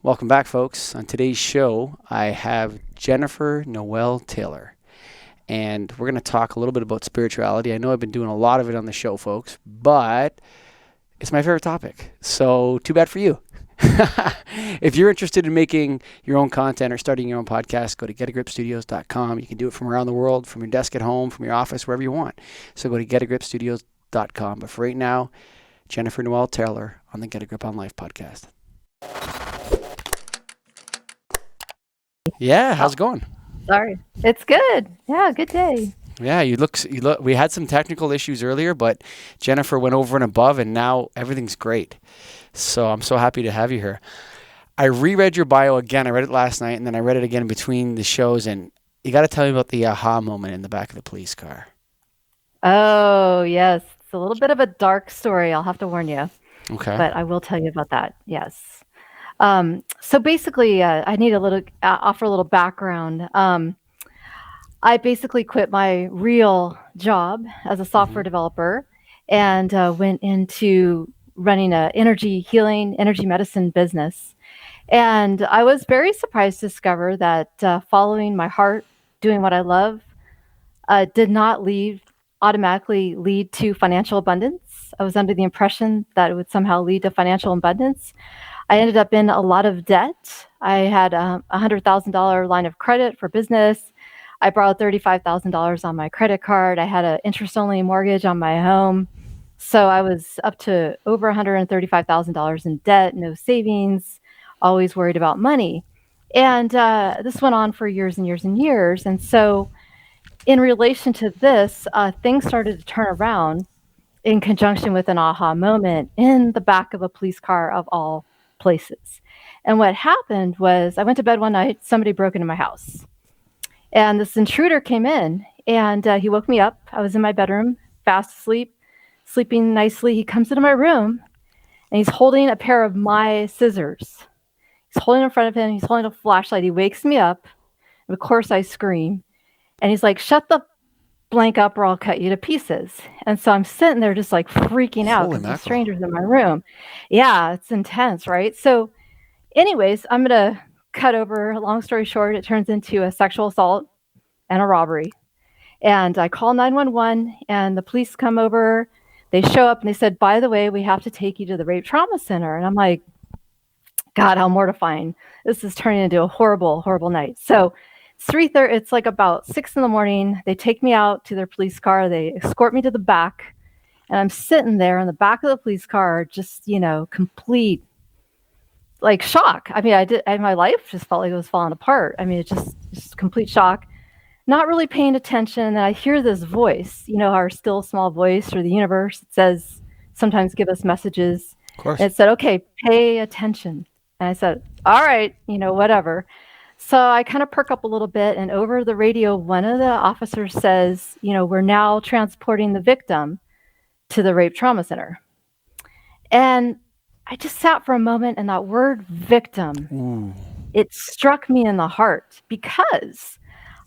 Welcome back, folks. On today's show, I have Jennifer Noel Taylor, and we're going to talk a little bit about spirituality. I know I've been doing a lot of it on the show, folks, but it's my favorite topic, so too bad for you. If you're interested in making your own content or starting your own podcast, go to getagripstudios.com. You can do it from around the world, from your desk at home, from your office, wherever you want. So go to getagripstudios.com. But for right now, Jennifer Noel Taylor on the Get a Grip on Life podcast. Yeah, how's it going? Sorry. It's good. Yeah, good day. Yeah, you look. We had some technical issues earlier, but Jennifer went over and above, and now everything's great. So I'm so happy to have you here. I reread your bio again. I read it last night, and then I read it again in between the shows. And you got to tell me about the aha moment in the back of the police car. Oh, yes. It's a little bit of a dark story. I'll have to warn you. Okay. But I will tell you about that. Yes. So basically, I need offer a little background. I basically quit my real job as a software developer and went into running a energy healing, energy medicine business. And I was very surprised to discover that following my heart, doing what I love, did not automatically lead to financial abundance. I was under the impression that it would somehow lead to financial abundance. I ended up in a lot of debt. I had a $100,000 line of credit for business. I borrowed $35,000 on my credit card. I had an interest-only mortgage on my home. So I was up to over $135,000 in debt, no savings, always worried about money. And this went on for years and years and years. And so in relation to this, things started to turn around in conjunction with an aha moment in the back of a police car of all places. And what happened was I went to bed one night, somebody broke into my house. And this intruder came in and he woke me up. I was in my bedroom, fast asleep, sleeping nicely. He comes into my room and he's holding a pair of my scissors. He's holding in front of him. He's holding a flashlight. He wakes me up. And of course, I scream. And he's like, "Shut the blank up or I'll cut you to pieces." And so I'm sitting there just like freaking out because there's strangers in my room. Yeah, it's intense, right? So anyways, I'm going to cut over, long story short, it turns into a sexual assault and a robbery. And I call 911 and the police come over. They show up and they said, "By the way, we have to take you to the rape trauma center." And I'm like, God, how mortifying. This is turning into a horrible, horrible night. So it's 3:30. It's like about 6 a.m. They take me out to their police car. They escort me to the back. And I'm sitting there in the back of the police car, just, complete like shock. I mean, my life just felt like it was falling apart. I mean, it just complete shock, not really paying attention. And I hear this voice, our still small voice or the universe. It says, sometimes give us messages. Of course. And it said, "Okay, pay attention." And I said, "All right, whatever." So I kind of perk up a little bit, and over the radio, one of the officers says, "We're now transporting the victim to the rape trauma center." And I just sat for a moment, and that word victim, it struck me in the heart because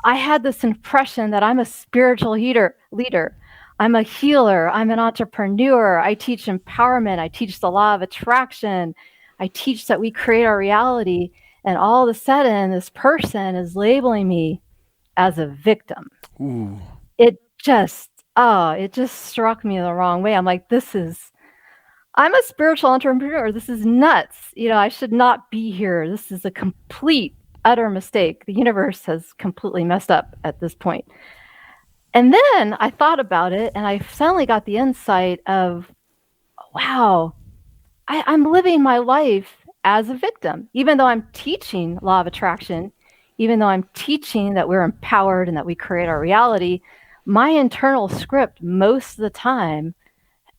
I had this impression that I'm a spiritual leader. I'm a healer. I'm an entrepreneur. I teach empowerment. I teach the law of attraction. I teach that we create our reality. And all of a sudden, this person is labeling me as a victim. Ooh. It just struck me the wrong way. I'm like, I'm a spiritual entrepreneur. This is nuts. I should not be here. This is a complete, utter mistake. The universe has completely messed up at this point. And then I thought about it and I suddenly got the insight of, wow, I'm living my life as a victim, even though I'm teaching law of attraction, even though I'm teaching that we're empowered and that we create our reality. My internal script most of the time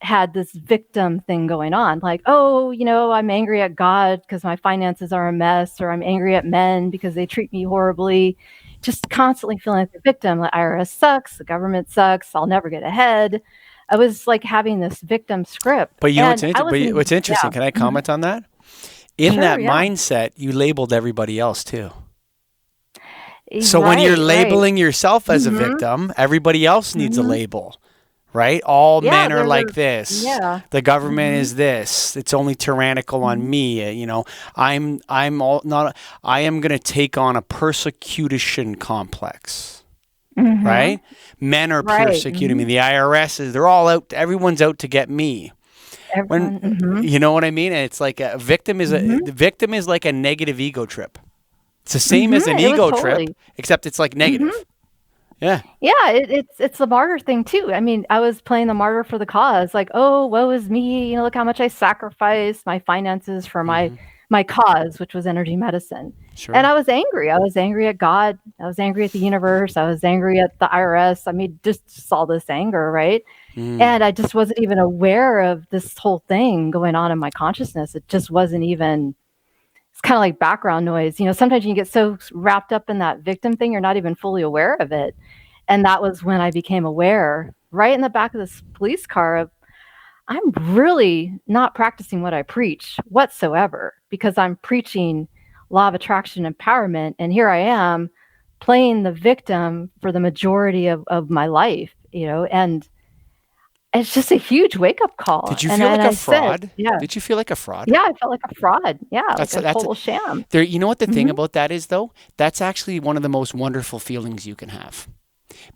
had this victim thing going on. Like, oh, I'm angry at God because my finances are a mess, or I'm angry at men because they treat me horribly. Just constantly feeling like a victim. Like, IRS sucks, the government sucks, I'll never get ahead. I was like having this victim script. But what's interesting, can I comment on that? In that mindset, you labeled everybody else too. So when you're labeling yourself as a victim, everybody else needs a label, right? All Yeah, men are like they're this. yeah. The government Mhm. is this. It's only tyrannical on Mhm. me. I'm all not. I am going to take on a persecution complex, Mhm. right? Men are Right. persecuting me. Mhm. The IRS is. They're all out. Everyone's out to get me. When Everyone. Mhm. you know what I mean? And it's like Mhm. the victim is like a negative ego trip. It's the same Mhm. as an It was ego trip, totally. except it's like Mhm. negative. Yeah. Yeah, it's the martyr thing too. I mean, I was playing the martyr for the cause, like, "Oh, woe is me, look how much I sacrificed, my finances for Hmm. my cause," which was energy medicine. And Sure. I was angry. I was angry at God. I was angry at the universe. I was angry at the IRS. I mean, just all this anger, right? Mm. And I just wasn't even aware of this whole thing going on in my consciousness. It just wasn't even it's kind of like background noise. Sometimes you get so wrapped up in that victim thing, you're not even fully aware of it. And that was when I became aware, right in the back of this police car, of I'm really not practicing what I preach whatsoever because I'm preaching law of attraction empowerment. And here I am playing the victim for the majority of my life, and it's just a huge wake up call. Did you And feel and like a I said, fraud? yeah, Did you feel like a fraud? yeah, I felt like a fraud. Yeah, like a That's total sham. there. You know what the thing Mhm. about that is though? That's actually one of the most wonderful feelings you can have.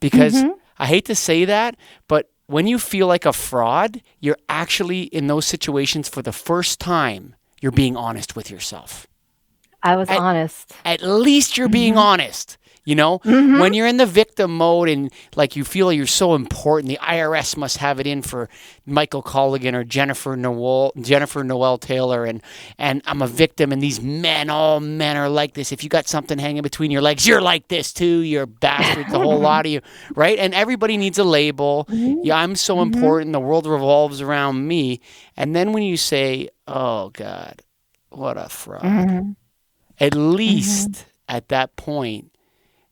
Because Mhm. I hate to say that, but when you feel like a fraud, you're actually in those situations for the first time, you're being honest with yourself. I was At honest. at least you're being Mhm. honest. When Mhm. you're in the victim mode and like you feel you're so important, the IRS must have it in for Michael Colligan or Jennifer Noel Taylor, and I'm a victim, and these men, all men are like this. If you got something hanging between your legs, you're like this too. You're bastards, the whole lot of you, right? And everybody needs a label. Mhm. Yeah, I'm so Mhm. important. The world revolves around me. And then when you say, "Oh God, what a fraud," Mhm. at Mhm. least at that point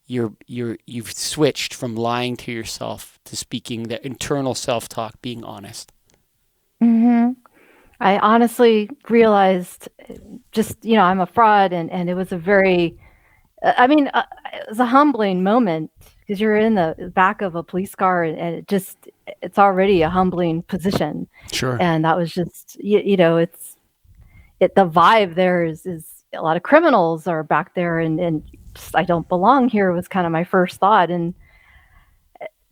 you've switched from lying to yourself to speaking the internal self-talk, being honest. Mhm. I honestly realized just, I'm a fraud, and it was a very I mean, it was a humbling moment because you're in the back of a police car, and it's already a humbling position. Sure. And that was just the vibe there is a lot of criminals are back there, and just, I don't belong here was kind of my first thought, and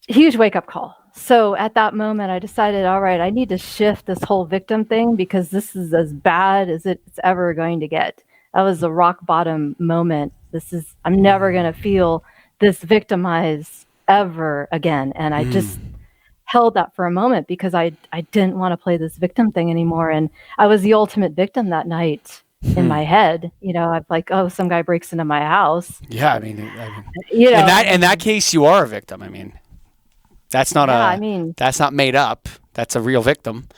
huge wake up call. So at that moment, I decided, all right, I need to shift this whole victim thing because this is as bad as it's ever going to get. That was a rock bottom moment. I'm never going to feel this victimized ever again. And I just Mm. held that for a moment because I didn't want to play this victim thing anymore. And I was the ultimate victim that night in Hmm. my head. I'm like, oh, some guy breaks into my house, Yeah, I mean, in that and case, you are a victim. I mean, that's not yeah, I a mean, that's not made up. That's a real victim.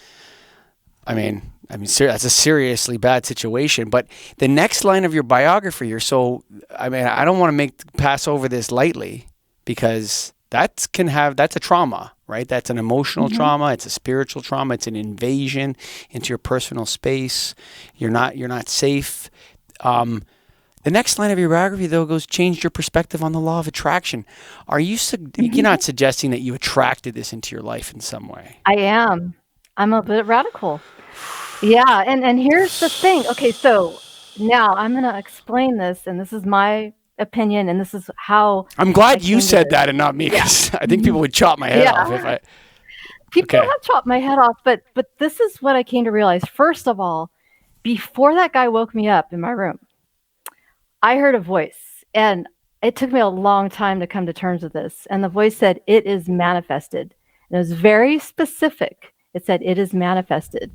That's a seriously bad situation. But the next line of your biography, I don't want to pass over this lightly because that's a trauma, right? That's an emotional mhm. trauma. It's a spiritual trauma. It's an invasion into your personal space. You're not safe. Um, the next line of your biography, though, goes changed your perspective on the law of attraction. You're Mhm. not suggesting that you attracted this into your life in some way? I am. I'm a bit radical. Yeah, and here's the thing. Okay, so now I'm gonna explain this, and this is my opinion, and this is how I'm I glad you came to said this. that and not me Yeah. because I think Mhm. people would chop my head Yeah. off if I. People Okay. have chopped my head off, but this is what I came to realize. First of all, before that guy woke me up in my room, I heard a voice, and it took me a long time to come to terms with this. And the voice said, "It is manifested." And it was very specific. It said, "It is manifested."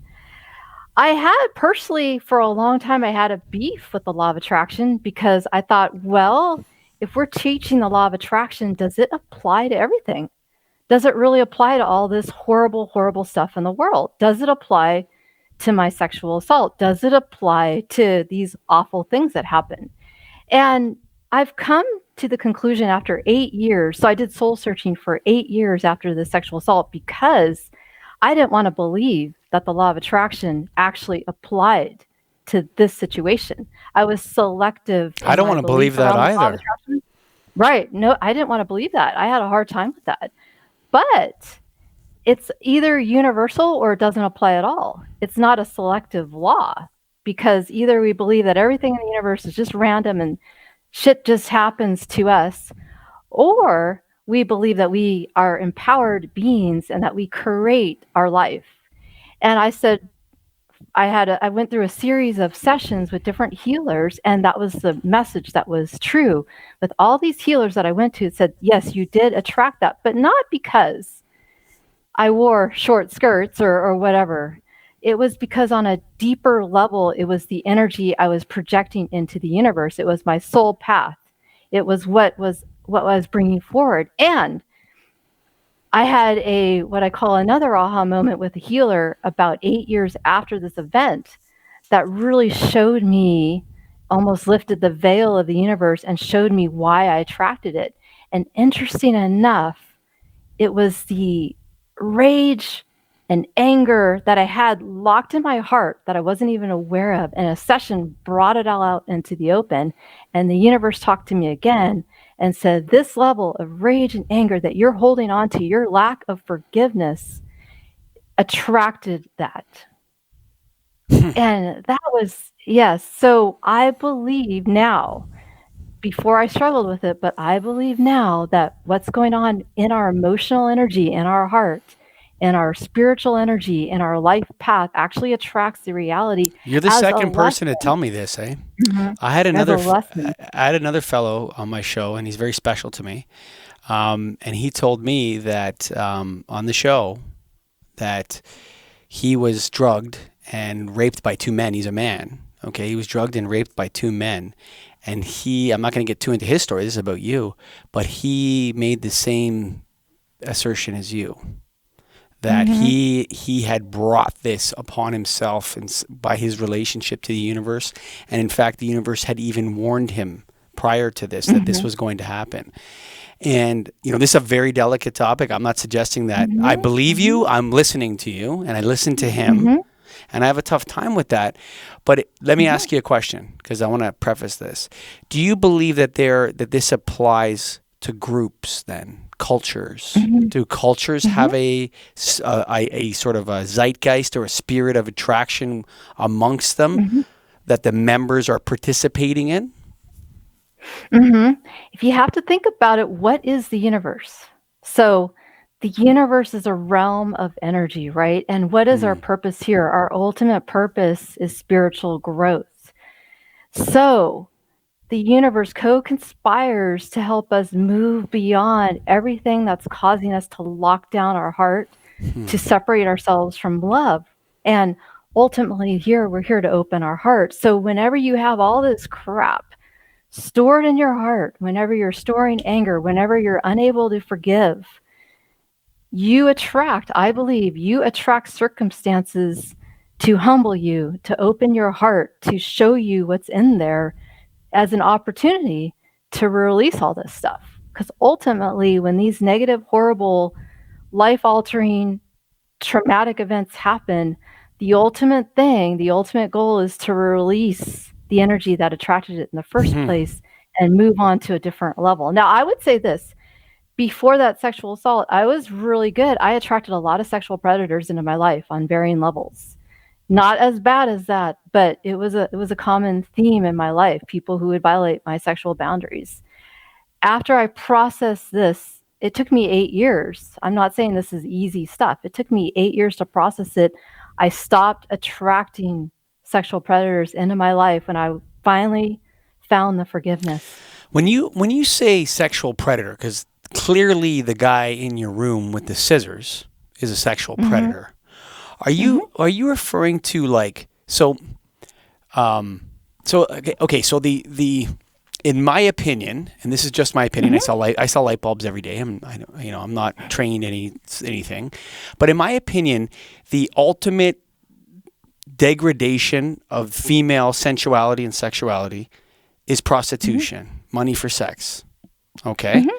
I had personally for a long time, I had a beef with the law of attraction because I thought, well, if we're teaching the law of attraction, does it apply to everything? Does it really apply to all this horrible, horrible stuff in the world? Does it apply to my sexual assault? Does it apply to these awful things that happen? And I've come to the conclusion after 8 years. So I did soul searching for 8 years after the sexual assault because I didn't want to believe that the law of attraction actually applied to this situation. I was selective I in don't my want to believe belief that around the law of either. attraction. Right. No, I didn't want to believe that. I had a hard time with that. But it's either universal or it doesn't apply at all. It's not a selective law, because either we believe that everything in the universe is just random and shit just happens to us, or we believe that we are empowered beings and that we create our life. And I said, I went through a series of sessions with different healers, and that was the message that was true. With all these healers that I went to, it said, yes, you did attract that, but not because I wore short skirts or whatever. It was because on a deeper level, it was the energy I was projecting into the universe. It was my soul path. It was what I was bringing forward. And I had what I call another aha moment with a healer about 8 years after this event that really showed me, almost lifted the veil of the universe and showed me why I attracted it. And interesting enough, it was the rage and anger that I had locked in my heart that I wasn't even aware of. And a session brought it all out into the open. And the universe talked to me again and said, this level of rage and anger that you're holding on to, your lack of forgiveness, attracted that. And that was, yes. So I believe now, before I struggled with it, but I believe now that what's going on in our emotional energy, in our heart, in our spiritual energy, in our life path actually attracts the reality You're the as a second person to lesson. tell me this, eh? Mhm. I had As a another lesson. I had another fellow on my show, and he's very special to me. And he told me that on the show that he was drugged and raped by two men. He's a man. Okay, he was drugged and raped by two men. And I'm not going to get too into his story. This is about you. But he made the same assertion as you, that Mhm. he had brought this upon himself by his relationship to the universe. And in fact, the universe had even warned him prior to this that this Mhm. was going to happen. And, this is a very delicate topic. I'm not suggesting that I Mhm. believe you. Mhm. I'm listening to you, and I listen to him, Mhm. and I have a tough time with that. But let me Mhm. ask you a question, because I want to preface this. Do you believe that this applies to groups then, cultures? Mhm. Do cultures Mhm. have a sort of a zeitgeist or a spirit of attraction amongst them Mhm. that the members are participating in? Mhm. If you have to think about it, what is the universe? So the universe is a realm of energy, right? And what is our Hmm. purpose here? Our ultimate purpose is spiritual growth. So the universe co-conspires to help us move beyond everything that's causing us to lock down our heart, to Hmm. separate ourselves from love. And ultimately, we're here to open our heart. So whenever you have all this crap stored in your heart, whenever you're storing anger, whenever you're unable to forgive, I believe, you attract circumstances to humble you, to open your heart, to show you what's in there as an opportunity to release all this stuff. Because ultimately, when these negative, horrible, life altering, traumatic events happen, the ultimate goal is to release the energy that attracted it in the first Hmm. place and move on to a different level. Now, I would say this, before that sexual assault, I was really good. I attracted a lot of sexual predators into my life on varying levels. Not as bad as that, but it was a common theme in my life, people who would violate my sexual boundaries. After I processed this, it took me 8 years. I'm not saying this is easy stuff. It took me 8 years to process it. I stopped attracting sexual predators into my life when I finally found the forgiveness. When you say sexual predator, because clearly the guy in your room with the scissors is a sexual Mhm. predator. Are Mhm. you referring to like um okay, so the in my opinion, and this is just my opinion, Mhm. I sell light bulbs every day. I'm not trained anything, but in my opinion, the ultimate degradation of female sensuality and sexuality is Mhm. prostitution, money for sex. Okay? Mhm.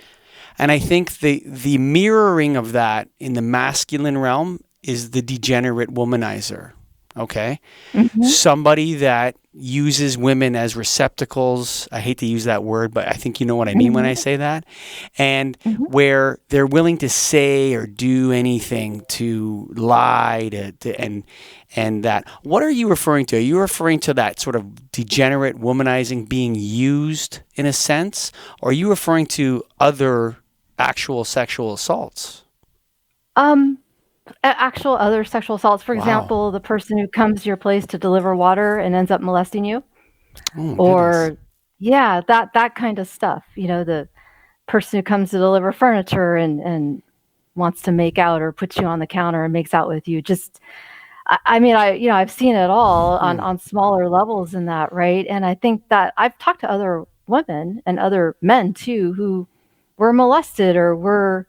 And I think the mirroring of that in the masculine realm is the degenerate womanizer. Okay. Mhm. Somebody that uses women as receptacles. I hate to use that word, but I think you know what I mean when I Mhm. say that. And Mhm. where they're willing to say or do anything to lie and that. What are you referring to? Are you referring to that sort of degenerate womanizing being used in a sense, or are you referring to other actual sexual assaults? Um, actual other sexual assaults, for Wow. example, the person who comes to your place to deliver water and ends up molesting you, Oh my goodness. or yeah, that kind of stuff. The person who comes to deliver furniture and wants to make out or puts you on the counter and makes out with you. Just, I mean, I've seen it all Hmm. on smaller levels in that, right? And I think that I've talked to other women and other men too who were molested or were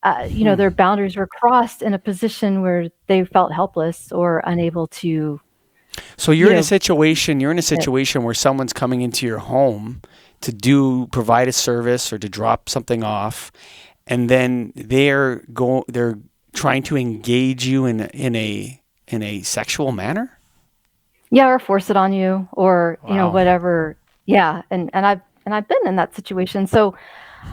Hmm. their boundaries were crossed in a position where they felt helpless or unable to, So you you're in a know, situation, you're in a it. situation where someone's coming into your home to provide a service or to drop something off, and then they're trying to engage you in a sexual manner? Yeah, or force it on you or, Wow. whatever. Yeah, and I've been in that situation. So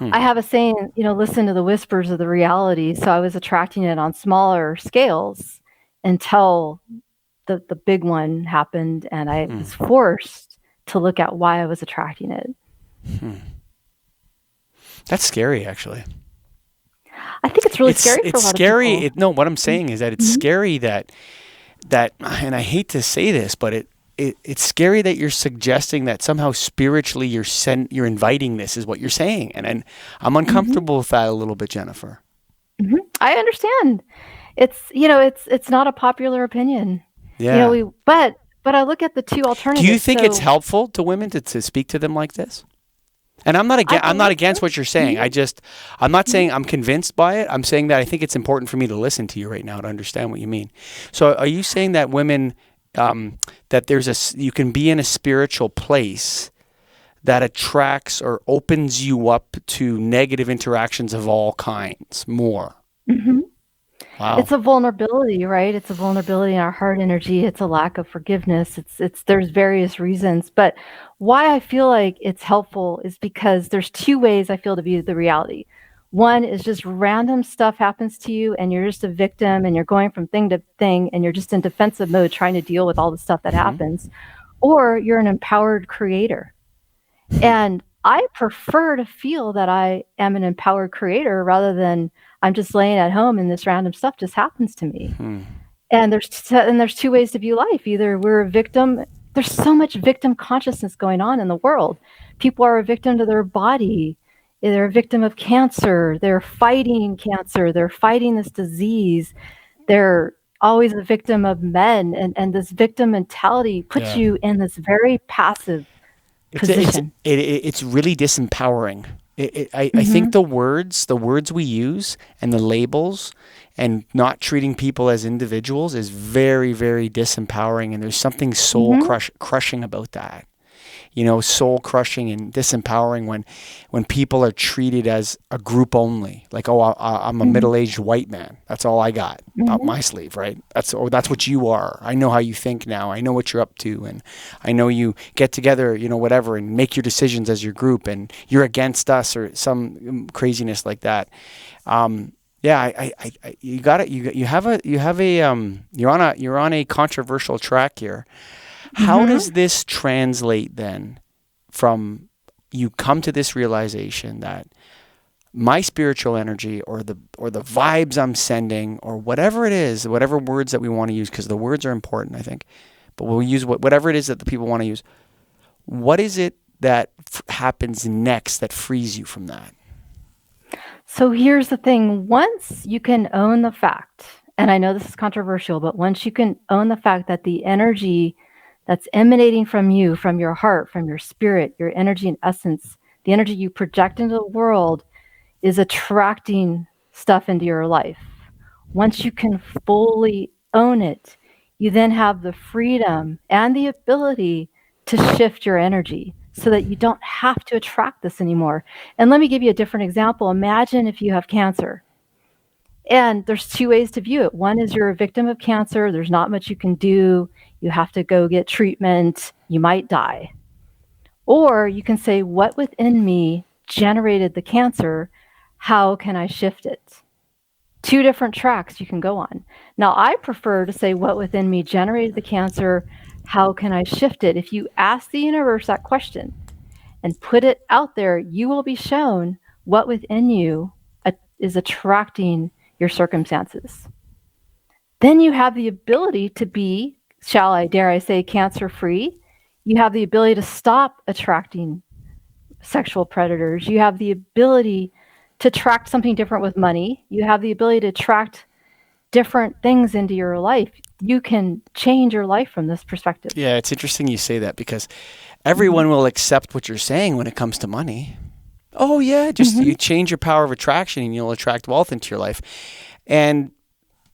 I Hmm. have a saying, listen to the whispers of the reality. So I was attracting it on smaller scales until the big one happened and I Hmm. was forced to look at why I was attracting it. Hmm. That's scary actually. I think it's really scary for It's a lot of scary. people. No, what I'm saying is that it's Mhm. scary that and I hate to say this, but it's scary that you're suggesting that somehow spiritually you're inviting this is what you're saying, and I'm Mhm. uncomfortable with that a little bit, Jennifer. Mhm. I understand. It's not a popular opinion. Yeah. We but I look at the 2 Do you alternatives. think it's So helpful to women to speak to them like this? And I I'm not believe against so. what you're saying. Mhm. I'm not Mhm. saying I'm convinced by it. I'm saying that I think it's important for me to listen to you right now to understand what you mean. So are you saying that women that you can be in a spiritual place that attracts or opens you up to negative interactions of all kinds more? Mhm. Wow. It's a vulnerability, right? It's a vulnerability in our heart energy. It's a lack of forgiveness. It's there's various reasons, but why I feel like it's helpful is because there's 2 ways I feel to view the reality. One is just random stuff happens to you and you're just a victim and you're going from thing to thing and you're just in defensive mode trying to deal with all the stuff that Hmm. happens, or you're an empowered creator. And I prefer to feel that I am an empowered creator rather than I'm just laying at home and this random stuff just happens to me. Hmm. And there's 2 ways to view life. Either we're a victim. There's so much victim consciousness going on in the world. People are a victim to their body. They're a victim of cancer. They're fighting cancer. They're fighting this disease. They're always a victim of men, and this victim mentality puts Yeah. you in this very passive position. It's really disempowering. I think Mhm. the words we use and the labels and not treating people as individuals is very, very disempowering. And there's something Mhm. crushing about that. Soul crushing and disempowering when people are treated as a group only. Like, oh, I'm a Mhm. middle aged white man. That's all I got up Mhm. my sleeve, right? That's what you are. I know how you think now. I know what you're up to, and I know you get together, whatever, and make your decisions as your group, and you're against us or some craziness like that. Yeah, you got it. You have a you're on a controversial track here. How Mhm. does this translate then from you come to this realization that my spiritual energy or the vibes I'm sending or whatever it is, whatever words that we want to use because the words are important, I think. But we'll use whatever it is that the people want to use. What is it that happens next that frees you from that? So here's the thing, once you can own the fact, and I know this is controversial, but once you can own the fact that the energy that's emanating from you, from your heart, from your spirit, your energy and essence, the energy you project into the world is attracting stuff into your life. Once you can fully own it, you then have the freedom and the ability to shift your energy so that you don't have to attract this anymore. And let me give you a different example. Imagine if you have cancer And there's two ways to view it. One is you're a victim of cancer. There's not much you can do. You have to go get treatment. You might die. Or you can say, what within me generated the cancer? How can I shift it? Two different tracks you can go on. Now, I prefer to say, what within me generated the cancer? How can I shift it? If you ask the universe that question and put it out there, you will be shown what within you is attracting your circumstances. Then you have the ability to be, dare I say, cancer free. You have the ability to stop attracting sexual predators. You have the ability to attract something different with money. You have the ability to attract different things into your life. You can change your life from this perspective. Yeah, it's interesting you say that because Mm-hmm. everyone will accept what you're saying when it comes to money. Oh yeah, just Mm-hmm. you change your power of attraction and you'll attract wealth into your life. And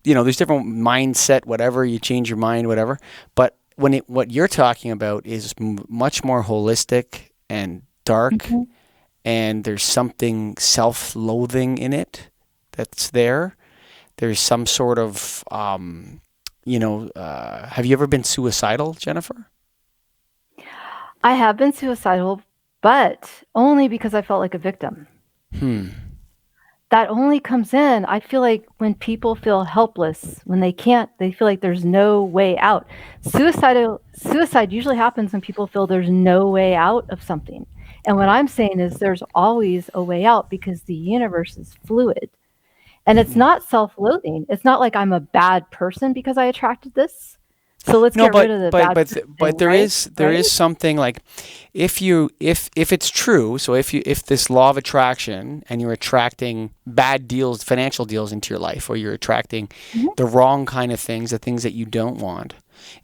there's different mindset, whatever, you change your mind, whatever. But what you're talking about is much more holistic and dark, Mm-hmm. and there's something self-loathing in it that's there. There's some sort of, have you ever been suicidal, Jennifer? I have been suicidal, but only because I felt like a victim. Hmm. That only comes in, I feel like, when people feel helpless, when they feel like there's no way out. Suicide usually happens when people feel there's no way out of something. And what I'm saying is there's always a way out because the universe is fluid. And it's not self-loathing. It's not like I'm a bad person because I attracted this. So let's No, get rid but of the but bad but person but thing, there right? is there Right? is something like if it's true. So if this law of attraction and you're attracting bad deals, financial deals into your life, or you're attracting Mhm, the wrong kind of things, the things that you don't want.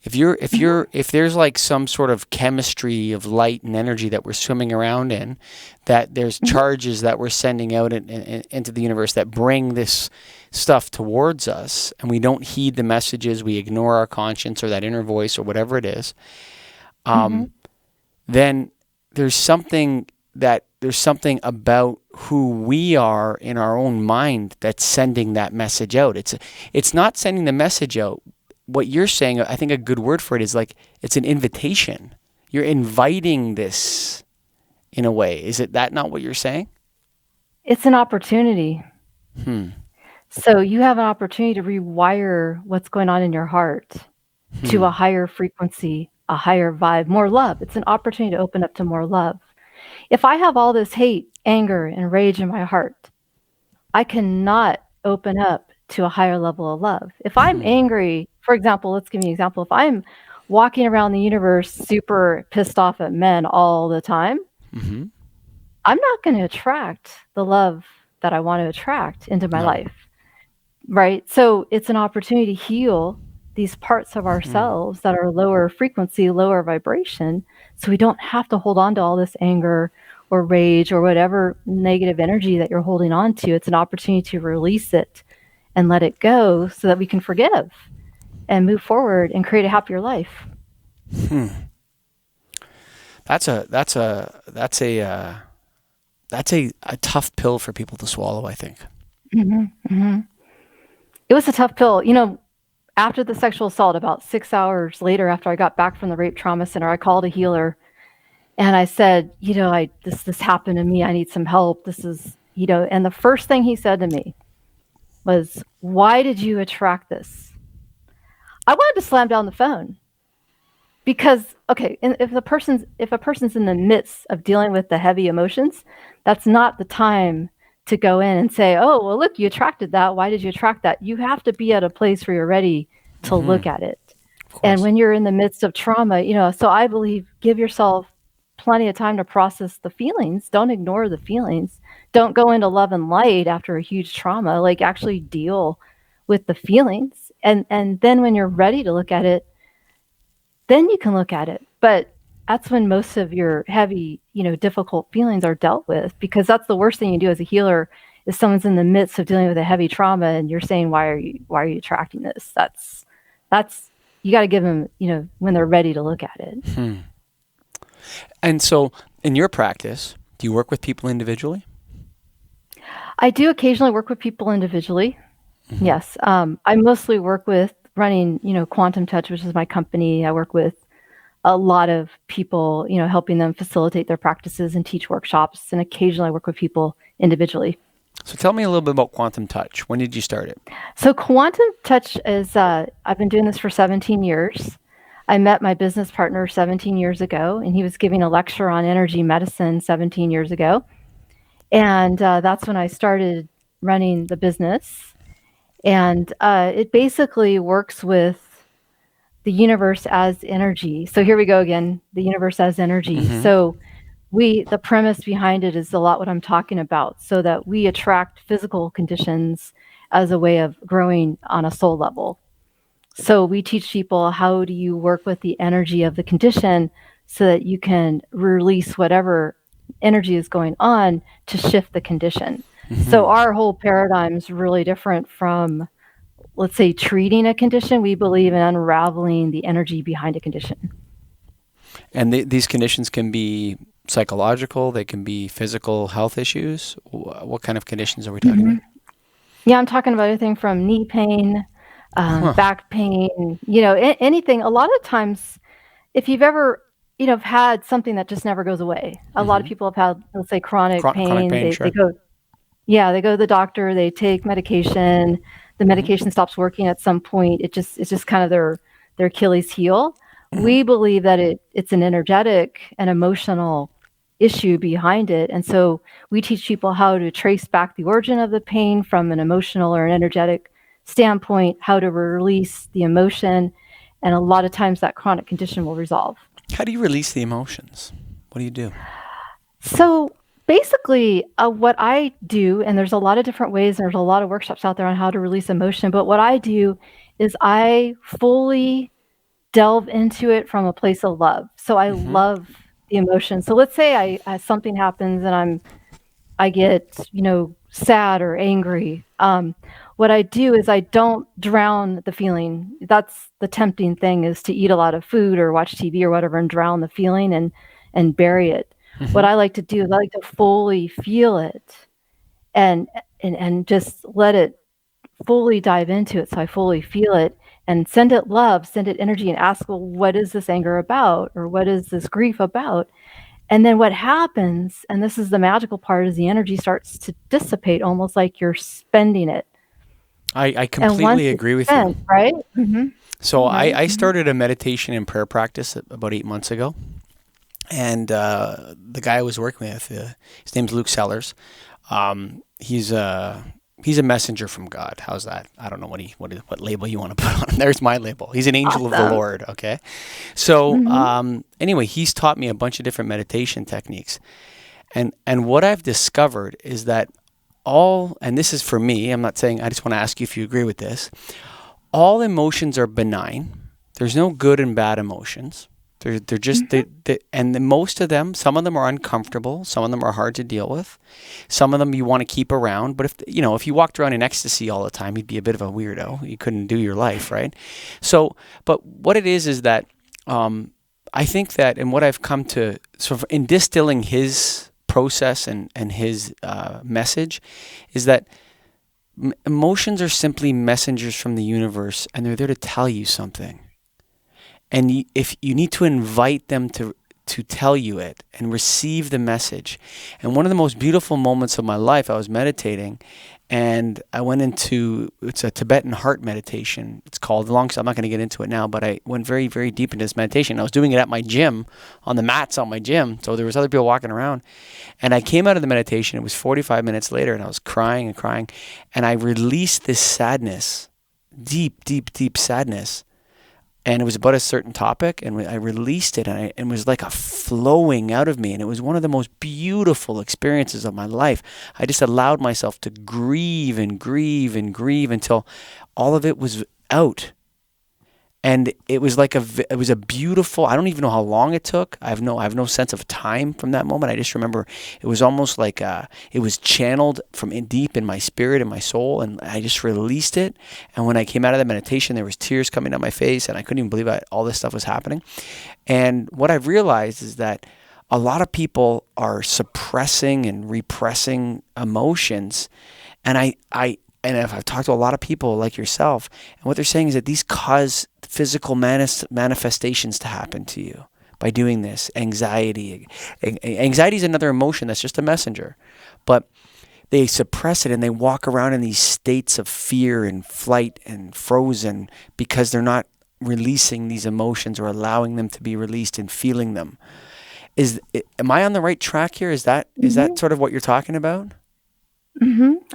mhm, If there's like some sort of chemistry of light and energy that we're swimming around in, that there's mhm, charges that we're sending out into the universe that bring this stuff towards us, and we don't heed the messages, we ignore our conscience or that inner voice or whatever it is, mhm. then there's something about who we are in our own mind that's sending that message out. It's not sending the message out. What you're saying, I think a good word for it is like it's an invitation. You're inviting this in a way. Is it that not what you're saying? It's an opportunity. Hmm. So you have an opportunity to rewire what's going on in your heart to a Hmm. higher frequency, a higher vibe, more love. It's an opportunity to open up to more love. If I have all this hate, anger, and rage in my heart, I cannot open up to a higher level of love. If I'm Hmm. angry, for example, let's give me an example. If I'm walking around the universe super pissed off at men all the time, Hmm. I'm not going to attract the love that I want to attract into my No. life. Right? So it's an opportunity to heal these parts of Hmm. ourselves that are lower frequency, lower vibration, so we don't have to hold on to all this anger or rage or whatever negative energy that you're holding on to. It's an opportunity to release it and let it go so that we can forgive and move forward and create a happier life. Hmm. That's a tough pill for people to swallow, I think. Mhm, mhm. It was a tough pill. After the sexual assault, about 6 hours later after I got back from the rape trauma center, I called a healer. And I said, I this happened to me. I need some help. This is, and the first thing he said to me was, "Why did you attract this?" I wanted to slam down the phone because, okay, and if a person's in the midst of dealing with the heavy emotions, that's not the time to go in and say, "Oh, well, look, you attracted that. Why did you attract that?" You have to be at a place where you're ready to Hmm. look at it. Of And course. when you're in the midst of trauma, so I believe give yourself plenty of time to process the feelings. Don't ignore the feelings. Don't go into love and light after a huge trauma. Like actually deal with the feelings. And then when you're ready to look at it, then you can look at it. But that's when most of your heavy, difficult feelings are dealt with because that's the worst thing you do as a healer is someone's in the midst of dealing with a heavy trauma and you're saying, why are you attracting this? That's you got to give them, when they're ready to look at it. Hmm. And so, in your practice, do you work with people individually? I do occasionally work with people individually. Yes. I mostly work with running, Quantum Touch, which is my company. I work with a lot of people, helping them facilitate their practices and teach workshops. And occasionally I work with people individually. So tell me a little bit about Quantum Touch. When did you start it? So Quantum Touch is, I've been doing this for 17 years. I met my business partner 17 years ago, and he was giving a lecture on energy medicine 17 years ago. And that's when I started running the business. And it basically works with the universe as energy. So here we go again, the universe as energy. Mm-hmm. So the premise behind it is a lot what I'm talking about, so that we attract physical conditions as a way of growing on a soul level. So we teach people, how do you work with the energy of the condition so that you can release whatever energy is going on to shift the condition. So Mm-hmm. our whole paradigm is really different from, let's say, treating a condition. We believe in unraveling the energy behind a condition. And these conditions can be psychological, they can be physical health issues. What kind of conditions are we talking hmm about? Yeah, I'm talking about everything from knee pain, Huh. back pain, anything. A lot of times, if you've ever, had something that just never goes away. A lot of Mm-hmm. people have had, let's say, chronic Chronic pain. pain, They sure. go, yeah, they go to the doctor, they take medication, the Mm-hmm. medication stops working at some point. It's just kind of their Achilles heel. Mm-hmm. We believe that it's an energetic and emotional issue behind it. And so we teach people how to trace back the origin of the pain from an emotional or an energetic standpoint, how to release the emotion, and a lot of times that chronic condition will resolve. How do you release the emotions? What do you do? So basically, what I do, and there's a lot of different ways, and there's a lot of workshops out there on how to release emotion, but what I do is I fully delve into it from a place of love. So I Mm-hmm. love the emotion. So let's say something happens and I get, sad or angry. What I do is I don't drown the feeling. That's the tempting thing, is to eat a lot of food or watch TV or whatever and drown the feeling and bury it. Mm-hmm. What I like to do is I like to fully feel it and and just let it fully dive into it, so I fully feel it and send it love, send it energy, and ask, well, what is this anger about? Or what is this grief about? And then what happens, and this is the magical part, is the energy starts to dissipate, almost like you're spending it. I And once completely it's agree with you. spent, right? So Right. I started a meditation and prayer practice about 8 months ago. And the guy I was working with, his name's Luke Sellers. He's a messenger from God. How's that? I don't know what label you want to put on him. There's my label. He's an angel of the Awesome. Lord. Okay. So hmm anyway, he's taught me a bunch of different meditation techniques, and what I've discovered is that and this is for me. I'm not saying. I just want to ask you if you agree with this. All emotions are benign. There's no good and bad emotions. They're just hmm most of them, some of them are uncomfortable, some of them are hard to deal with, some of them you want to keep around. But if you walked around in ecstasy all the time, you'd be a bit of a weirdo. You couldn't do your life, right? So, but what it is that I think that, and what I've come to sort of in distilling his process and his message, is that emotions are simply messengers from the universe, and they're there to tell you something. And if you need to invite them to tell you it and receive the message. And one of the most beautiful moments of my life, I was meditating, and I went it's a Tibetan heart meditation. It's called, I'm not going to get into it now, but I went very, very deep into this meditation. I was doing it at my gym, on the mats on my gym. So there was other people walking around. And I came out of the meditation. It was 45 minutes later, and I was crying and crying. And I released this sadness, deep, deep, deep sadness. And it was about a certain topic, and I released it, and it was like a flowing out of me, and it was one of the most beautiful experiences of my life. I just allowed myself to grieve and grieve and grieve until all of it was out. And it was it was a beautiful, I don't even know how long it took. I have no sense of time from that moment. I just remember it was almost like it was channeled from deep in my spirit and my soul, and I just released it. And when I came out of the meditation, there was tears coming down my face, and I couldn't even believe all this stuff was happening. And what I've realized is that a lot of people are suppressing and repressing emotions, and and if I've talked to a lot of people like yourself, and what they're saying is that these cause physical manifestations to happen to you by doing this. Anxiety is another emotion that's just a messenger, but they suppress it and they walk around in these states of fear and flight and frozen because they're not releasing these emotions or allowing them to be released and feeling them. Am I on the right track here? Is that Mhm. sort of what you're talking about?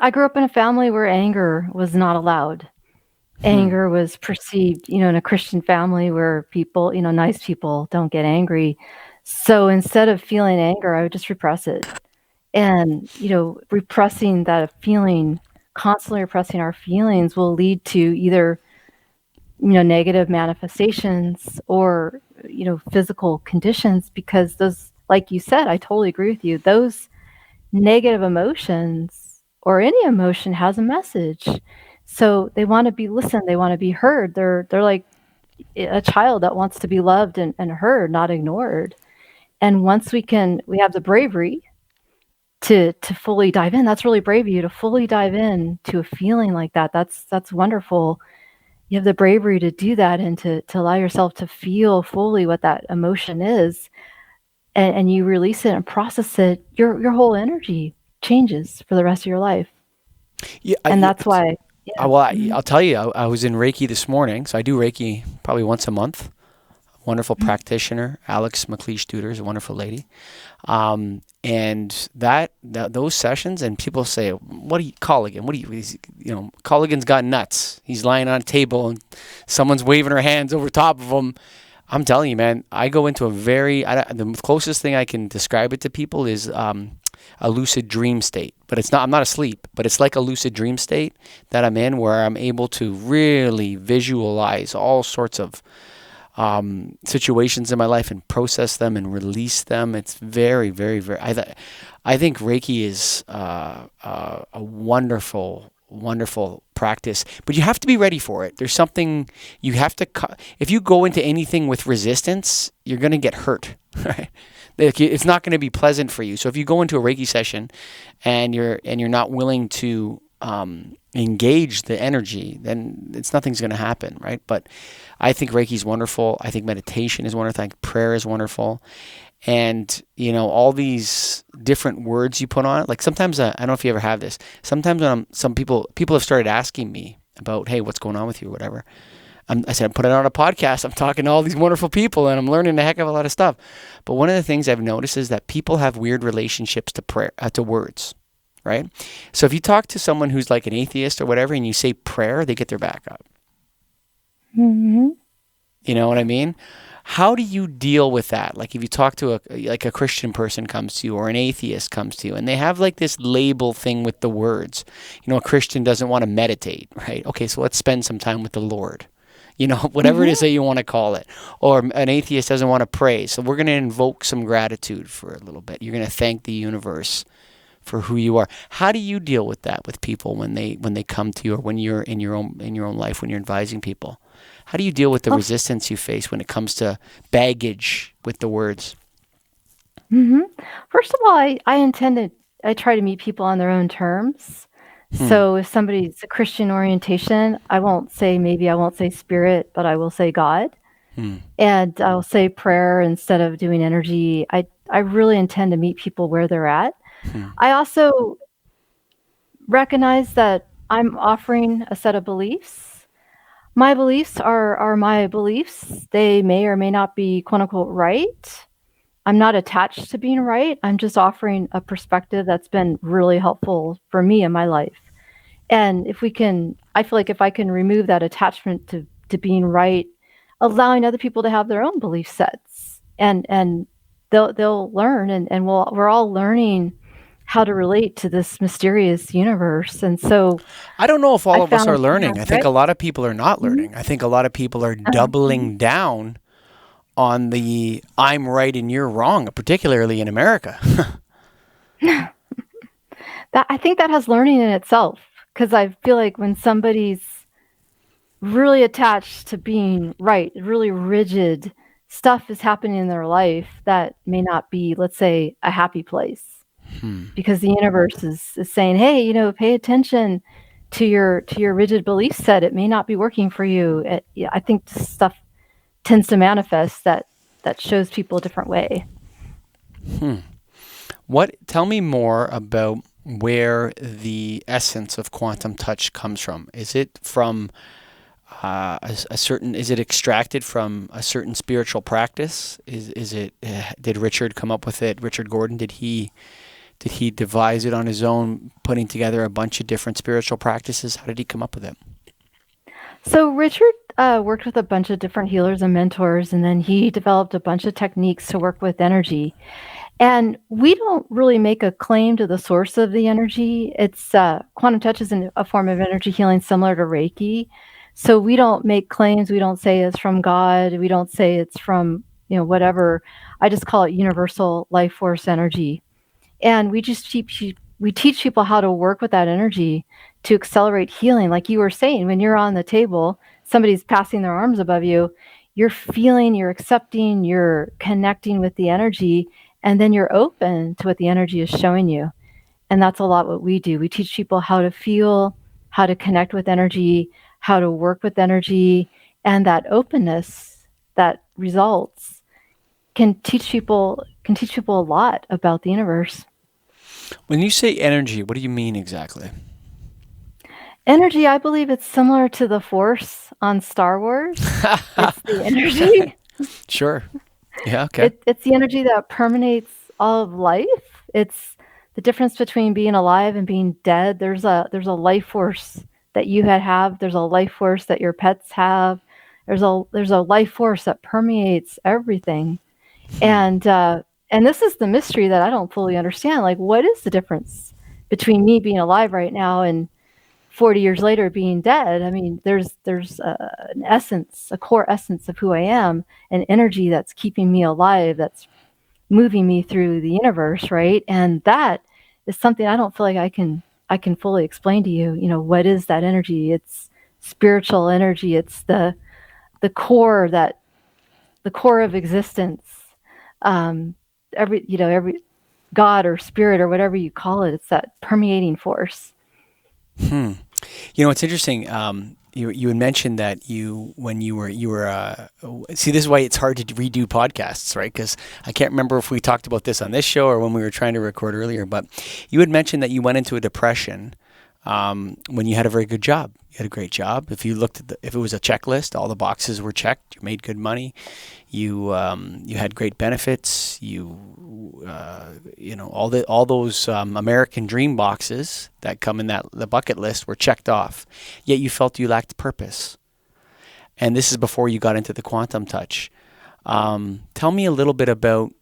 I grew up in a family where anger was not allowed. Hmm. Anger was perceived, in a Christian family where people, nice people don't get angry. So instead of feeling anger, I would just repress it. And, repressing that feeling, constantly repressing our feelings will lead to either, negative manifestations or, physical conditions because those, like you said, I totally agree with you. Those negative emotions or any emotion has a message. So they want to be listened, they want to be heard. They're like a child that wants to be loved and heard, not ignored. And once we have the bravery to fully dive in. That's really brave of you to fully dive in to a feeling like that. That's wonderful. You have the bravery to do that and to allow yourself to feel fully what that emotion is and you release it and process it, your whole energy changes for the rest of your life. Yeah, And that's why yeah. well, Mhm. I'll tell you, I was in Reiki this morning, so I do Reiki probably once a month. Wonderful Mhm. practitioner, Alex McLeish Duder is a wonderful lady. And those sessions, and people say, "What do you Colligan? What do Colligan's got nuts. He's lying on a table and someone's waving her hands over top of him." I'm telling you, man, I go into the closest thing I can describe it to people is a lucid dream state. But it's not. I'm not asleep, but it's like a lucid dream state that I'm in, where I'm able to really visualize all sorts of situations in my life and process them and release them. It's very, very, very. I think Reiki is a wonderful, wonderful practice, but you have to be ready for it. There's something you have to. If you go into anything with resistance, you're going to get hurt. Right? It's not going to be pleasant for you. So if you go into a Reiki session and you're not willing to engage the energy, then nothing's going to happen, right? But I think Reiki is wonderful. I think meditation is wonderful. I think prayer is wonderful, and all these different words you put on it. Like sometimes I don't know if you ever have this. Sometimes when some people have started asking me about, hey, what's going on with you or whatever. I said, I'm putting on a podcast. I'm talking to all these wonderful people and I'm learning a heck of a lot of stuff. But one of the things I've noticed is that people have weird relationships to prayer, to words, right? So if you talk to someone who's like an atheist or whatever and you say prayer, they get their back up. Mhm. You know what I mean? How do you deal with that? Like if you talk to a Christian person comes to you or an atheist comes to you and they have like this label thing with the words. A Christian doesn't want to meditate, right? Okay, so let's spend some time with the Lord. Whatever it is Mhm. that you want to call it. Or an atheist doesn't want to pray. So we're going to invoke some gratitude for a little bit. You're going to thank the universe for who you are. How do you deal with that with people when they come to you or when you're in your own life when you're advising people? How do you deal with the Well, resistance you face when it comes to baggage with the words? mhm. First of all, I try to meet people on their own terms. Hmm. So if somebody's a Christian orientation, I won't say spirit, but I will say God. Hmm. And I'll say prayer instead of doing energy. I really intend to meet people where they're at. Hmm. I also recognize that I'm offering a set of beliefs. My beliefs are my beliefs. They may or may not be quote unquote right. I'm not attached to being right. I'm just offering a perspective that's been really helpful for me in my life. And I feel like if I can remove that attachment to being right, allowing other people to have their own belief sets and they'll learn and we're all learning how to relate to this mysterious universe. And so I don't know if I all of us found are that you have learning. I think right. a lot of people are not Mhm. learning. I think a lot of people are Mhm. doubling down on the I'm right and you're wrong, particularly in America. That I think that has learning in itself because I feel like when somebody's really attached to being right, really rigid, stuff is happening in their life that may not be, let's say, a happy place Hmm. because the universe is saying, hey, pay attention. to your rigid belief set, it may not be working for you. Yeah, I think stuff tends to manifest that shows people a different way. Tell me more about where the essence of quantum touch comes from. Is it from a certain? Is it extracted from a certain spiritual practice? Is it? Did Richard come up with it? Richard Gordon, did he devise it on his own, putting together a bunch of different spiritual practices? How did he come up with it? So Richard worked with a bunch of different healers and mentors, and then he developed a bunch of techniques to work with energy. And we don't really make a claim to the source of the energy. It's quantum touch is a form of energy healing similar to Reiki. So we don't make claims. We don't say it's from God. We don't say it's from whatever. I just call it universal life force energy. And we teach people how to work with that energy to accelerate healing. Like you were saying, when you're on the table, somebody's passing their arms above you, you're feeling, you're accepting, you're connecting with the energy, and then you're open to what the energy is showing you. And that's a lot what we do. We teach people how to feel, how to connect with energy, how to work with energy, and that openness that results can teach people a lot about the universe. When you say energy, what do you mean exactly? Energy, I believe it's similar to the Force on Star Wars. It's the energy. Sure. Yeah. Okay. It's the energy that permeates all of life. It's the difference between being alive and being dead. There's a life force that you have. There's a life force that your pets have. There's a life force that permeates everything. Hmm. And this is the mystery that I don't fully understand. Like, what is the difference between me being alive right now and 40 years later being dead? I mean, there's an essence, a core essence of who I am, an energy that's keeping me alive, that's moving me through the universe, right? And that is something I don't feel like I can fully explain to you. What is that energy? It's spiritual energy. It's the core that the core of existence. Um, every God or spirit or whatever you call it, it's that permeating force. Hmm. It's interesting. You had mentioned that when you were see, this is why it's hard to redo podcasts, right? Because I can't remember if we talked about this on this show or when we were trying to record earlier. But you had mentioned that you went into a depression when you had a very good job. You had a great job. If you looked at if it was a checklist, all the boxes were checked. You made good money. You had great benefits. All those American dream boxes that come in the bucket list were checked off. Yet you felt you lacked purpose. And this is before you got into the quantum touch. Tell me a little bit about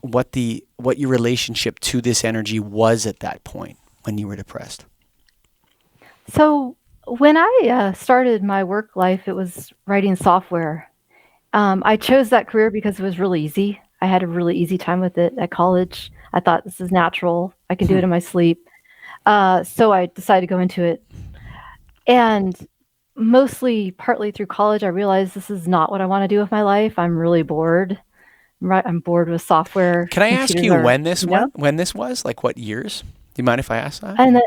what your relationship to this energy was at that point when you were depressed. So when I started my work life, it was writing software. I chose that career because it was really easy. I had a really easy time with it at college. I thought this is natural. I can do Hmm. it in my sleep. So I decided to go into it. And mostly, partly through college, I realized this is not what I want to do with my life. I'm really bored. I'm bored with software. Can I ask Computers you are, when this went? When this was? Like what years? Do you mind if I ask that? and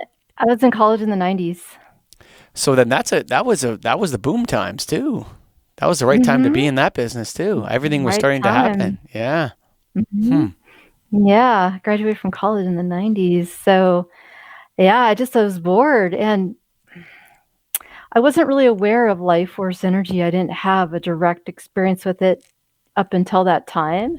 I was in college in the 90s. So then that was the boom times too. That was the right time to be Hmm. in that business too. Everything was Right starting to happen. time. Yeah. Hmm. Hmm. Yeah, I graduated from college in the 90s. So, yeah, I was bored and I wasn't really aware of life force energy. I didn't have a direct experience with it up until that time.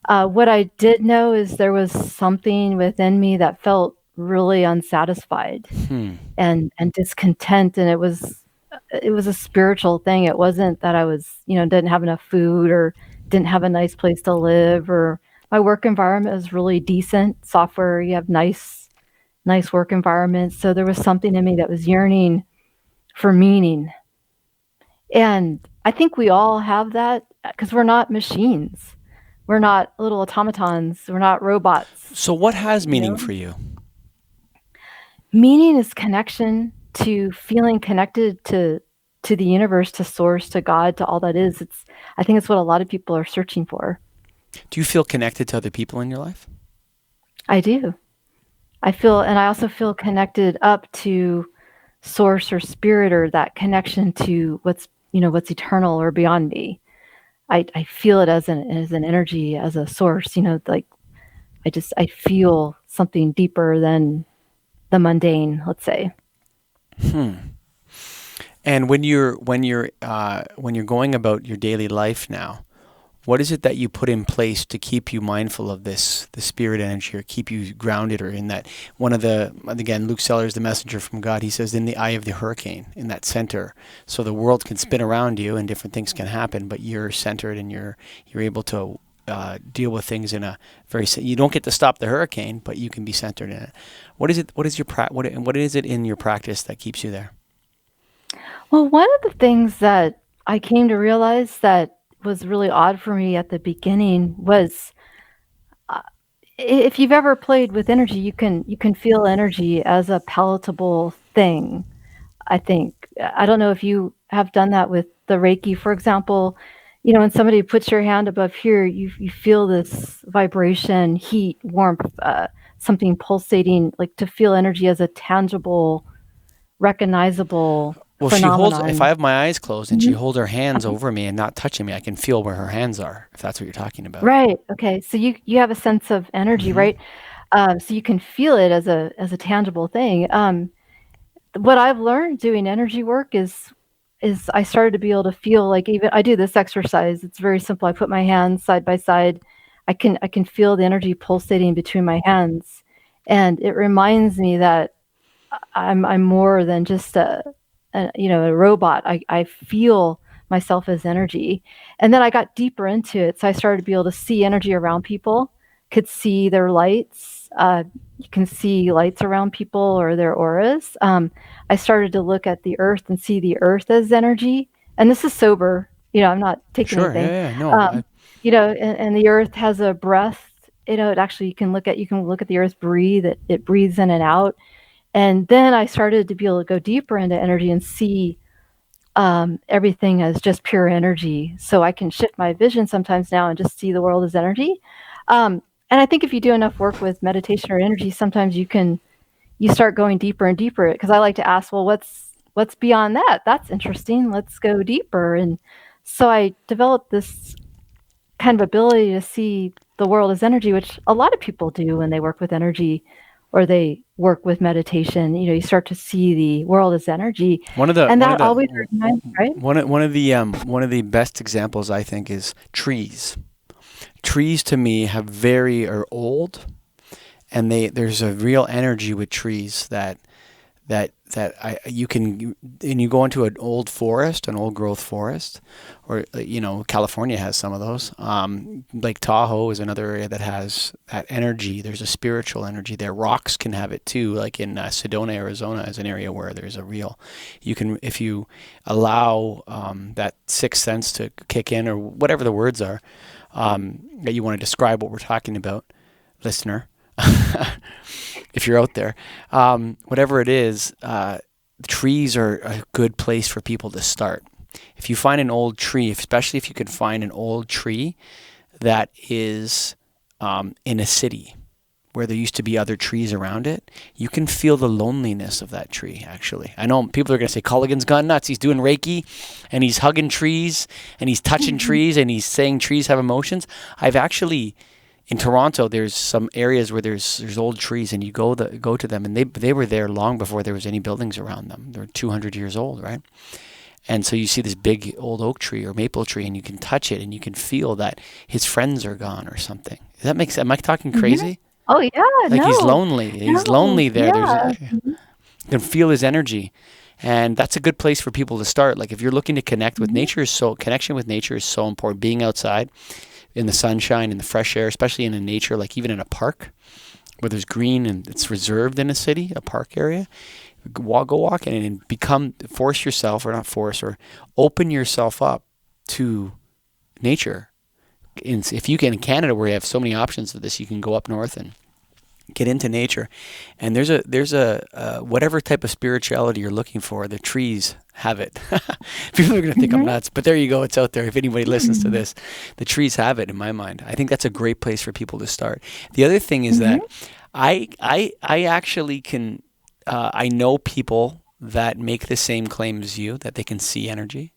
What I did know is there was something within me that felt really unsatisfied Hmm. and discontent, and it was a spiritual thing. It wasn't that I didn't have enough food or didn't have a nice place to live, or my work environment was really decent. Software, you have nice work environments. So there was something in me that was yearning for meaning. And I think we all have that because we're not machines. We're not little automatons. We're not robots, So what has you meaning know? for you? Meaning is connection to feeling connected to the universe, to source, to God, to all that is. I think it's what a lot of people are searching for. Do you feel connected to other people in your life? I do. And I also feel connected up to source or spirit or that connection to what's eternal or beyond me. I feel it as an energy, as a source, like I feel something deeper than the mundane, let's say. And when you're going about your daily life now, what is it that you put in place to keep you mindful of the spirit energy, or keep you grounded, or in that one of the, again, Luke Sellers, the messenger from God, he says, in the eye of the hurricane, in that center, so the world can spin around you and different things can happen, but you're centered and you're able to deal with things in a you don't get to stop the hurricane, but you can be centered in it. What is it? What is your what is it in your practice that keeps you there? Well, one of the things that I came to realize that was really odd for me at the beginning was, uh, if you've ever played with energy, you can feel energy as a palatable thing. I think. I don't know if you have done that with the Reiki, for example. When somebody puts your hand above here, you feel this vibration, heat, warmth, something pulsating, like to feel energy as a tangible, recognizable Well, she holds. If I phenomenon. have my eyes closed and she Mhm. holds her hands over me and not touching me, I can feel where her hands are. If that's what you're talking about. Right. Okay. So you have a sense of energy, Hmm. right? So you can feel it as a tangible thing. What I've learned doing energy work is I started to be able to feel like, even I do this exercise. It's very simple. I put my hands side by side. I can feel the energy pulsating between my hands, and it reminds me that I'm more than just a robot. I feel myself as energy, and then I got deeper into it. So I started to be able to see energy around people, could see their lights. You can see lights around people or their auras. I started to look at the earth and see the earth as energy. And this is sober. I'm not taking Sure. anything. Yeah. Yeah. No. Um, and the earth has a breath. It actually you can look at the earth breathe. It breathes in and out, and then I started to be able to go deeper into energy and see, everything as just pure energy. So I can shift my vision sometimes now and just see the world as energy. And I think if you do enough work with meditation or energy, sometimes you start going deeper and deeper. Because I like to ask, well, what's beyond that? That's interesting. Let's go deeper. And so I developed this kind of ability to see the world as energy, which a lot of people do when they work with energy or they work with meditation. You start to see the world as energy, One of the and one of that the always reminds, right? one of the best examples, I think, is trees. Trees to me are old, and there's a real energy with trees that you can, and you go into an old forest, an old growth forest, or California has some of those. Lake Tahoe is another area that has that energy. There's a spiritual energy there. Rocks can have it too, like in Sedona, Arizona, is an area where there's a real. You can, if you allow that sixth sense to kick in, or whatever the words are that you want to describe what we're talking about, listener. If you're out there, whatever it is, trees are a good place for people to start. If you find an old tree, especially if you can find an old tree that is in a city where there used to be other trees around it, you can feel the loneliness of that tree, actually. I know people are going to say, Culligan's gone nuts. He's doing Reiki, and he's hugging trees, and he's touching trees, and he's saying trees have emotions. I've actually, in Toronto, there's some areas where there's old trees, and you go to them, and they were there long before there was any buildings around them. They're 200 years old, right? And so you see this big old oak tree or maple tree, and you can touch it, and you can feel that his friends are gone or something. Does that make sense? Am I talking Mhm. crazy? Oh, yeah, Like he's no, lonely. He's no, lonely there. yeah, You can feel his energy, and that's a good place for people to start. Like if you're looking to connect with mhm, nature, connection with nature is so important. Being outside in the sunshine, in the fresh air, especially in a nature, like even in a park where there's green and it's reserved in a city, a park area. Go walk in and force yourself, or not force, or open yourself up to nature. If you can, in Canada, where you have so many options of this, you can go up north and get into nature. And there's a whatever type of spirituality you're looking for, the trees have it. People are going to think I'm mhm, nuts, but there you go. It's out there. If anybody listens to mhm, this, the trees have it in my mind. I think that's a great place for people to start. The other thing is mhm, that I actually can, I know people that make the same claim as you, that they can see energy.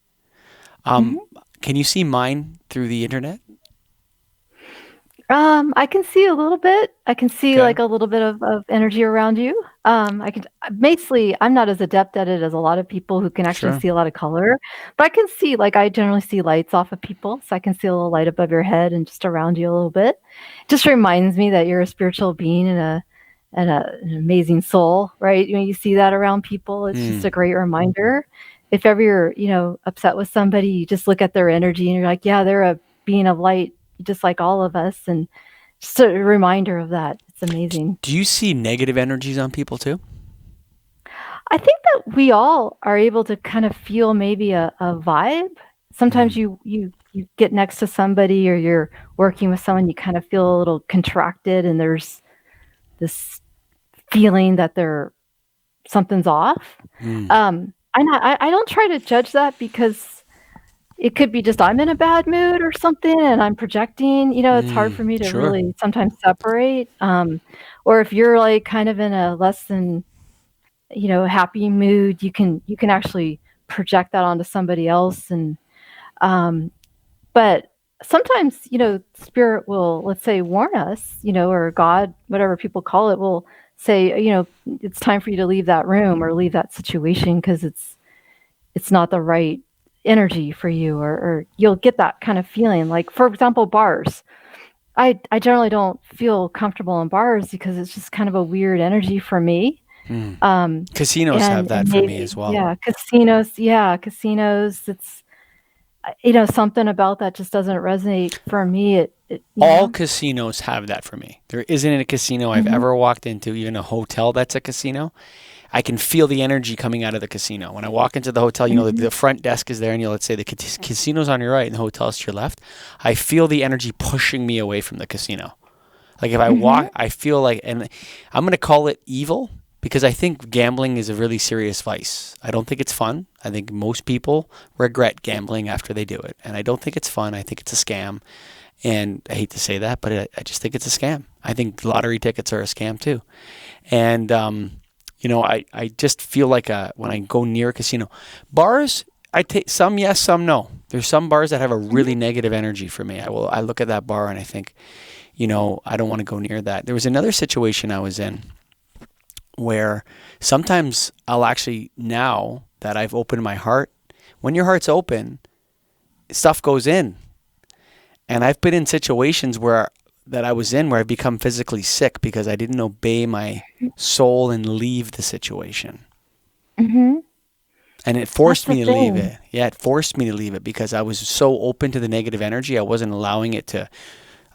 Mhm. Can you see mine through the internet? I can see a little bit. I can see Okay. like a little bit of energy around you. I can basically I'm not as adept at it as a lot of people who can actually Sure. see a lot of color, but I can see like I generally see lights off of people, so I can see a little light above your head and just around you a little bit. Just reminds me that you're a spiritual being and an amazing soul, right? When you see that around people, it's just Hmm. a great reminder. If ever you're, upset with somebody, you just look at their energy and you're like, yeah, they're a being of light just like all of us, and just a reminder of that. It's amazing. Do you see negative energies on people too? I think that we all are able to kind of feel maybe a vibe. Sometimes Hmm. you get next to somebody or you're working with someone, you kind of feel a little contracted, and there's this feeling that something's off. Hmm. I don't try to judge that because it could be just I'm in a bad mood or something and I'm projecting. It's hard Hmm. for me to Sure. really sometimes separate. Or if you're like kind of in a less than, happy mood, you can actually project that onto somebody else. And um, but sometimes, spirit will, let's say, warn us, or God, whatever people call it, will say, it's time for you to leave that room or leave that situation because it's not the right energy for you, or you'll get that kind of feeling. Like, for example, bars. I generally don't feel comfortable in bars because it's just kind of a weird energy for me. Hmm. Um, Casinos have and that for me maybe, as well. yeah, casinos. It's something about that just doesn't resonate for me. All casinos have that for me. There isn't a casino I've Mhm, ever walked into, even a hotel that's a casino. I can feel the energy coming out of the casino. When I walk into the hotel, mhm, the front desk is there, and let's say the casino's on your right and the hotel's to your left. I feel the energy pushing me away from the casino. Like if I mhm, walk, I feel like, and I'm going to call it evil because I think gambling is a really serious vice. I don't think it's fun. I think most people regret gambling after they do it. And I don't think it's fun. I think it's a scam. And I hate to say that, but I just think it's a scam. I think lottery tickets are a scam too. And, I just feel like when I go near a casino, bars, I take some yes, some no. There's some bars that have a really mhm, negative energy for me. I look at that bar and I think, I don't want to go near that. There was another situation I was in where sometimes I'll actually, now that I've opened my heart, when your heart's open, stuff goes in. And I've been in situations that I was in where I've become physically sick because I didn't obey my soul and leave the situation. mhm. And it That's forced the me to leave thing. it. Yeah, it forced me to leave it because I was so open to the negative energy. I wasn't allowing it to,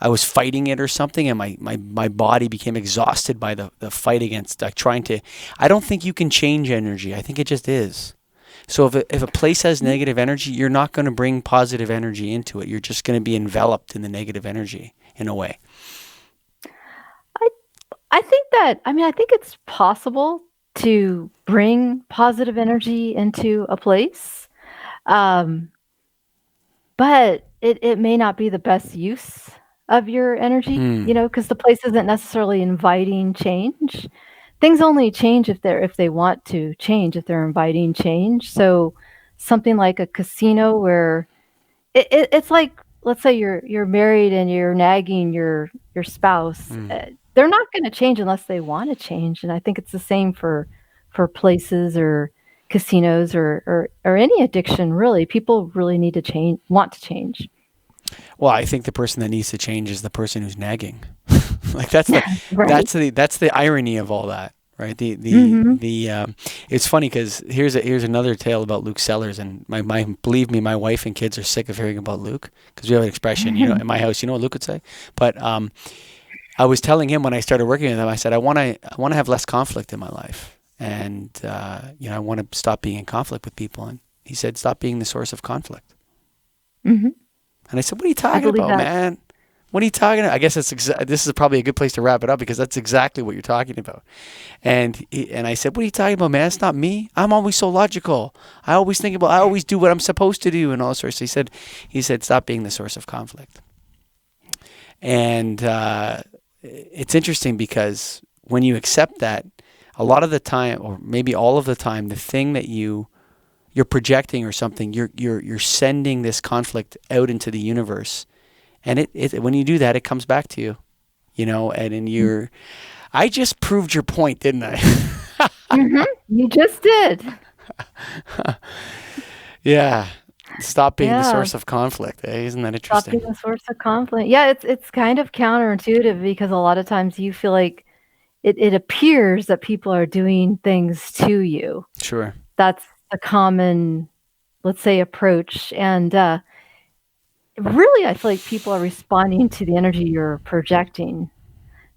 I was fighting it or something, and my body became exhausted by the fight against, like, trying to. I don't think you can change energy. I think it just is. So if a place has negative energy, you're not going to bring positive energy into it. You're just going to be enveloped in the negative energy in a way. I I think that I think it's possible to bring positive energy into a place, um, but it may not be the best use of your energy, Hmm. because the place isn't necessarily inviting change. Things only change if they want to change, if they're inviting change. So something like a casino where it's like, let's say you're married and you're nagging your spouse. Hmm. They're not gonna change unless they wanna change, and I think it's the same for places or casinos or any addiction, really. People really need to want to change. Well, I think the person that needs to change is the person who's nagging. Like Right. that's the irony of all that, right? Mhm. It's funny because here's another tale about Luke Sellers, and my believe me, my wife and kids are sick of hearing about Luke because we have an expression, in my house, what Luke would say. But I was telling him when I started working with him, I said I want to have less conflict in my life, and I want to stop being in conflict with people. And he said, stop being the source of conflict. Mhm. And I said, what are you I talking believe about, that. man? What are you talking about? I guess this is probably a good place to wrap it up because that's exactly what you're talking about. And I said, what are you talking about, man? It's not me. I'm always so logical. I always do what I'm supposed to do and all sorts. He said, stop being the source of conflict. And it's interesting because when you accept that, a lot of the time, or maybe all of the time, the thing that you're projecting or something, you're sending this conflict out into the universe, and it when you do that, it comes back to you, and in your, I just proved your point, didn't I? You just did. Yeah. Stop being the Yeah. source of conflict. Isn't that Stop being interesting? a source of conflict. Yeah, it's kind of counterintuitive because a lot of times you feel like it appears that people are doing things to you. Sure. That's a common, let's say, approach. And really, I feel like people are responding to the energy you're projecting.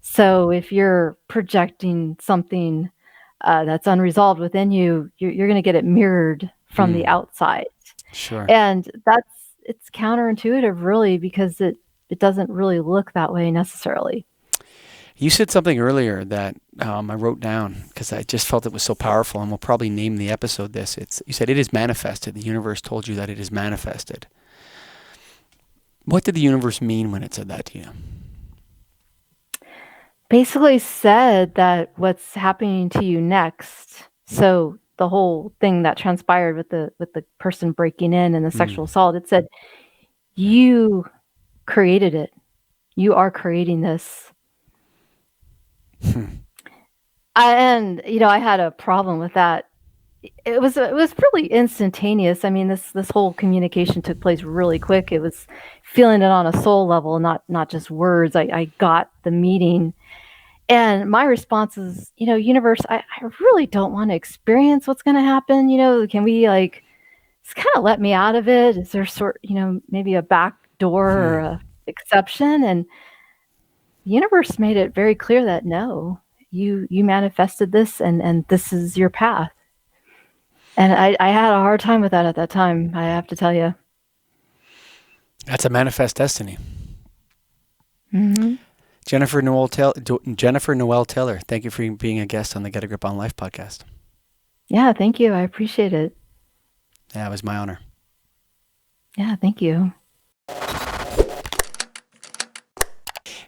So if you're projecting something that's unresolved within you, you're going to get it mirrored from the outside. Sure. And it's counterintuitive, really, because it doesn't really look that way necessarily. You said something earlier that I wrote down because I just felt it was so powerful, and we'll probably name the episode this. You said it is manifested. The universe told you that it is manifested. What did the universe mean when it said that to you? Basically said that what's happening to you next. So the whole thing that transpired with the person breaking in and the sexual assault, it said you created it. You are creating this. And I had a problem with that. It was really instantaneous. I mean, this whole communication took place really quick. It was feeling it on a soul level, not just words. I got the meeting. And my response is, universe, I really don't want to experience what's going to happen. Can we just kind of let me out of it? Is there maybe a back door or a exception? And the universe made it very clear that no, you manifested this and this is your path. And I had a hard time with that at that time, I have to tell you. That's a manifest destiny. Mm-hmm. Jennifer Noel Taylor, thank you for being a guest on the Get a Grip on Life podcast. Yeah, thank you. I appreciate it. Yeah, it was my honor. Yeah, thank you.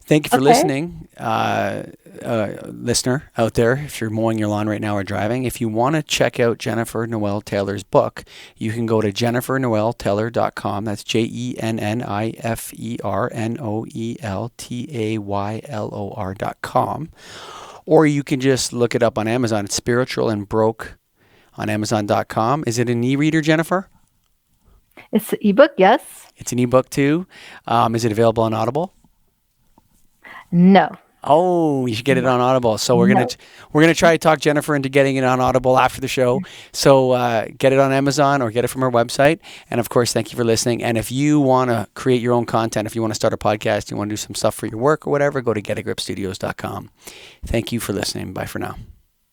Thank you for listening, listener out there. If you're mowing your lawn right now or driving, if you want to check out Jennifer Noel Taylor's book, you can go to jennifernoeltaylor.com. That's JenniferNoelTaylor.com. Or you can just look it up on Amazon. It's Spiritual and Broke on Amazon.com. Is it an e-reader, Jennifer? It's an ebook, yes. It's an ebook too. Is it available on Audible? No. Oh, you should get it on Audible. So we're gonna try to talk Jennifer into getting it on Audible after the show. So get it on Amazon or get it from her website. And of course, thank you for listening. And if you want to create your own content, if you want to start a podcast, you want to do some stuff for your work or whatever, go to getagripstudios.com. Thank you for listening. Bye for now.